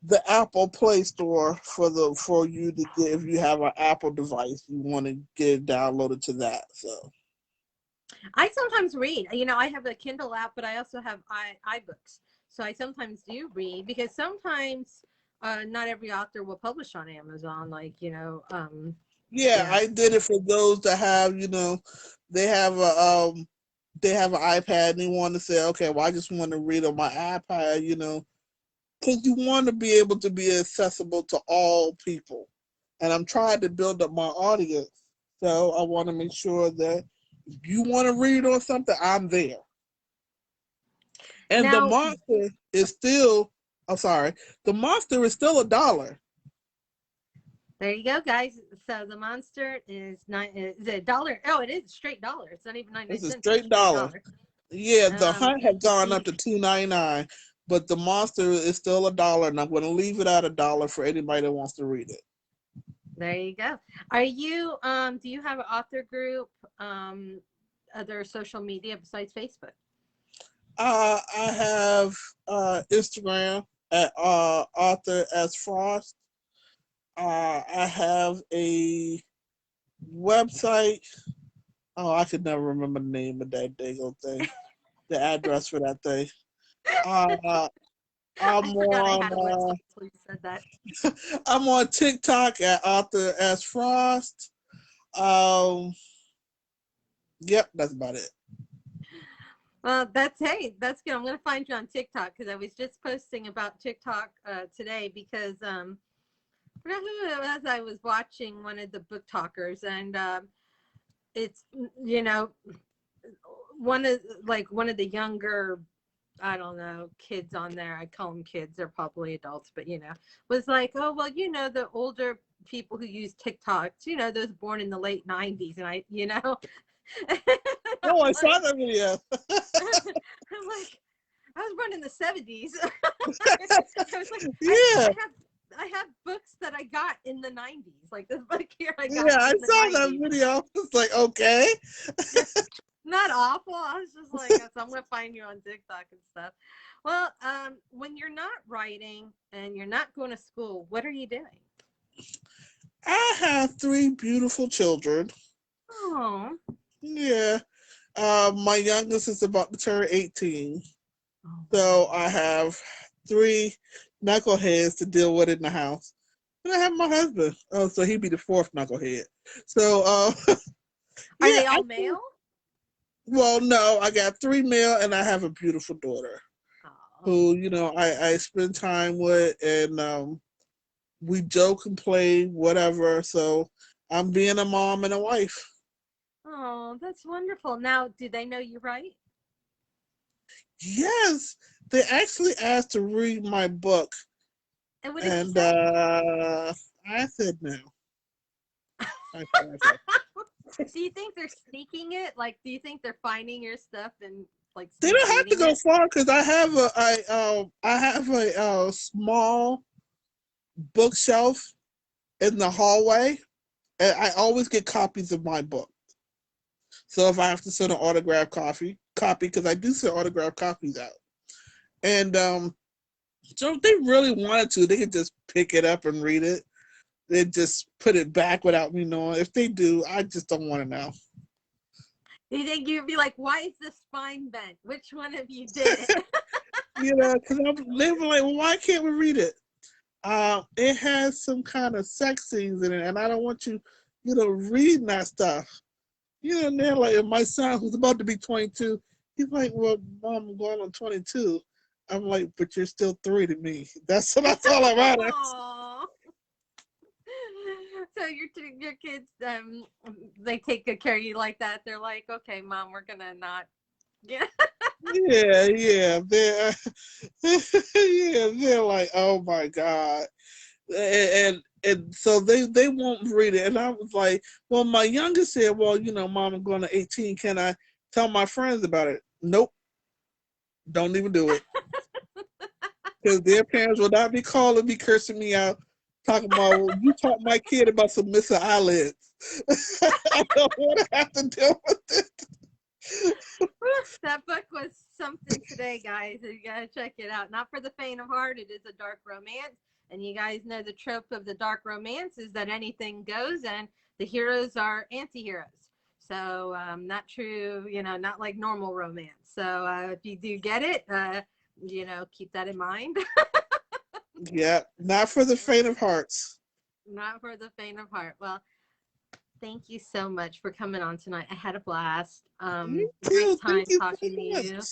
the Apple Play Store for you to get if you have an Apple device, you want to get it downloaded to that. So I sometimes read. I have a Kindle app, but I also have iBooks. So I sometimes do read because sometimes not every author will publish on Amazon. yeah, Yeah. I did it for those that have they have they have an iPad and they want to say, okay, well, I just want to read on my iPad, because you want to be able to be accessible to all people. And I'm trying to build up my audience. So I want to make sure that if you want to read on something, I'm there. And the Now, monster is still, I'm sorry, the monster is still $1. there you go, guys. So the monster is nine. Is it a dollar? Oh, it is a straight dollar. It's not even It's a 99 cents. It's a straight straight dollar. dollar. Yeah, the Um, hunt had gone up y- to $2.99, but the monster is still $1, and I'm going to leave it at $1 for anybody that wants to read it. there you go. Are you? Do you have an author group? Other social media besides Facebook? I have Instagram at Author as Frost. I have a website. Oh, I could never remember the name of that daggone thing. The address for that thing. Uh, I'm I forgot I had a on website until you said that. I'm on TikTok at Author as Frost. Um, yep, that's about it. Well, that's good. I'm gonna find you on TikTok because I was just posting about TikTok today because I forgot who it was. I was watching one of the book talkers, and it's you know one of the younger, I don't know, kids on there. I call them kids. They're probably adults, but was like, oh well, the older people who use TikToks, those born in the late '90s, and I'm Oh, I saw like, that video. I'm like, I was born in the '70s. I was like, I Yeah. have. I have books that I got in the 90s. Like this book here I got Yeah, I in the saw that 90s. video. It's like, okay. Not awful. I was just like, so I'm gonna find you on TikTok and stuff. Well, when you're not writing and you're not going to school, what are you doing? I have three beautiful children. Oh, Yeah. My youngest is about to turn 18. oh So wow. I have three knuckleheads to deal with in the house. And I have my husband. Oh, so he'd be the fourth knucklehead. So, Are yeah, they I all think, male? well, no, I got three male and I have a beautiful daughter Oh, who, I spend time with and we joke and play, whatever. So I'm being a mom and a wife. oh, that's wonderful. Now, do they know you write? Yes, they actually asked to read my book, And what did you and say? I said no. I said, Do you think they're sneaking it? Like, do you think they're finding your stuff and like they sneak don't have to reading go it? far because I have a small bookshelf in the hallway, and I always get copies of my book. So if I have to send an autographed copy because I do send autographed copies out, and so if they really wanted to, they could just pick it up and read it. They just put it back without me knowing. If they do, I just don't want to know. Do you think you'd be like, why is the spine bent? Which one of you did it? Because they were like, well, why can't we read it? It has some kind of sex scenes in it, and I don't want you, reading that stuff. And they're like, my son, who's about to be 22, he's like, well, mom, I'm going on 22. I'm like, but you're still three to me. That's all that matters. Aww. So your kids, they take good care of you like that. They're like, okay, mom, we're gonna not. Yeah. Yeah. They're like, oh my god, and so they won't read it. And I was like, well, my youngest said, well, mom, I'm going to 18. Can I tell my friends about it? Nope, don't even do it because their parents will not be calling me, cursing me out, talking about, well, you taught my kid about some missing eyelids. I don't want to have to deal with it. That book was something today, guys. You gotta check it out. Not for the faint of heart. It is a dark romance, and you guys know the trope of the dark romance is that anything goes, and the heroes are anti-heroes. So not true. Not like normal romance. So if you do get it, keep that in mind. Yeah, not for the faint of hearts. Not for the faint of heart. Well, thank you so much for coming on tonight. I had a blast. Me Great too. time Thank you so talking to you. much.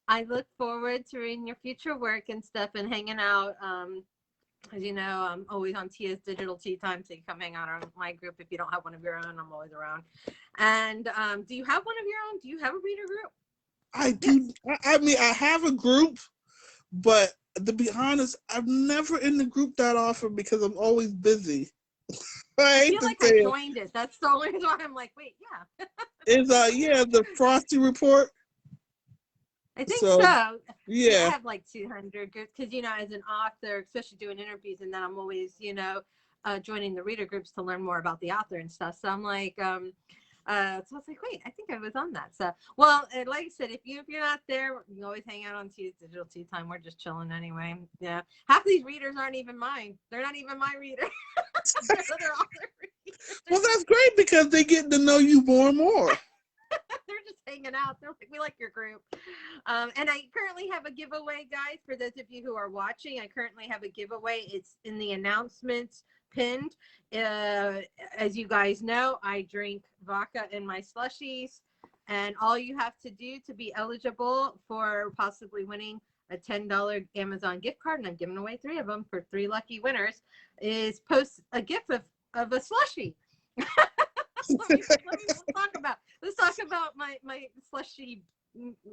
I look forward to reading your future work and stuff and hanging out. As you know, I'm always on Tia's Digital Tea Time, so you come hang out on my group. If you don't have one of your own, I'm always around. And do you have one of your own? Do you have a reader group? I Yes. do. I mean, I have a group, but to be honest, I'm never in the group that often because I'm always busy. I I hate feel to like say I it. joined it. That's the only reason why I'm like, wait, yeah. It's yeah, the Frosty Report. I think So so. See, I yeah, have like 200 groups because, as an author, especially doing interviews, and then I'm always, joining the reader groups to learn more about the author and stuff. So I'm like, so I was like, wait, I think I was on that. So, well, like I said, if you're not there, you can always hang out on Digital Tea Time. We're just chilling anyway. Yeah, half these readers aren't even mine. They're not even my readers. They're author well, readers. that's great because they get to know you more and more. They're just hanging out. They're like, we like your group. And I currently have a giveaway, guys. For those of you who are watching, I currently have a giveaway. It's in the announcements pinned. As you guys know, I drink vodka in my slushies. And all you have to do to be eligible for possibly winning a $10 Amazon gift card, and I'm giving away 3 of them for 3 lucky winners, is post a gift of a slushie. Let's talk about my slushy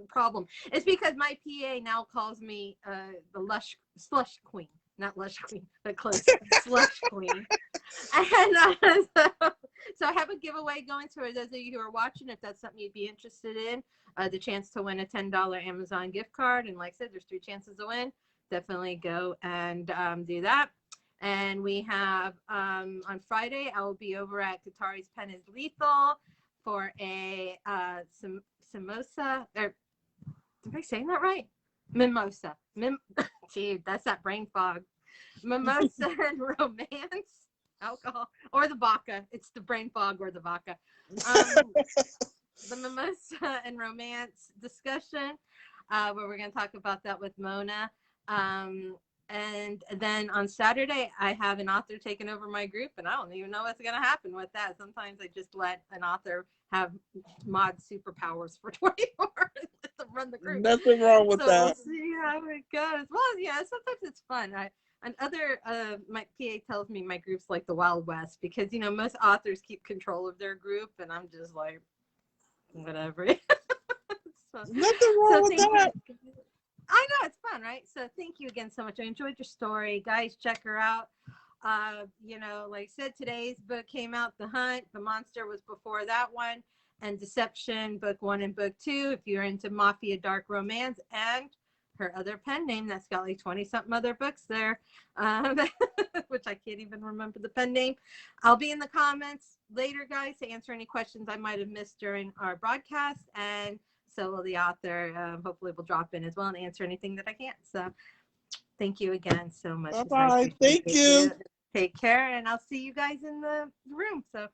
problem. It's because my PA now calls me the slush queen, not lush queen, but close, slush queen. And so I have a giveaway going to those of you who are watching. If that's something you'd be interested in, the chance to win a $10 Amazon gift card. And like I said, there's 3 chances to win. Definitely go and do that. And we have on Friday, I will be over at Katari's Pen is Lethal for a samosa. Or, am I saying that right? Mimosa. Gee, that's that brain fog. Mimosa and romance, alcohol, or the vodka. It's the brain fog or the vodka. The mimosa and romance discussion, where we're going to talk about that with Mona. And then on Saturday, I have an author taking over my group, and I don't even know what's going to happen with that. Sometimes I just let an author have mod superpowers for 24 hours, let them run the group. Nothing wrong with So that. we'll see how it goes. Well, yeah, sometimes it's fun. My PA tells me my group's like the Wild West because, you know, most authors keep control of their group, and I'm just like, whatever. Nothing wrong with that. I know, it's fun, right? So thank you again so much. I enjoyed your story. Guys, check her out. You know, like I said, today's book came out, The Hunt. The Monster was before that one. And Deception, book 1 and book 2, if you're into mafia dark romance. And her other pen name that's got like 20-something other books there, which I can't even remember the pen name. I'll be in the comments later, guys, to answer any questions I might have missed during our broadcast. And so will the author. Hopefully will drop in as well and answer anything that I can't. So thank you again so much. All right. Thank you. Take care, and I'll see you guys in the room. So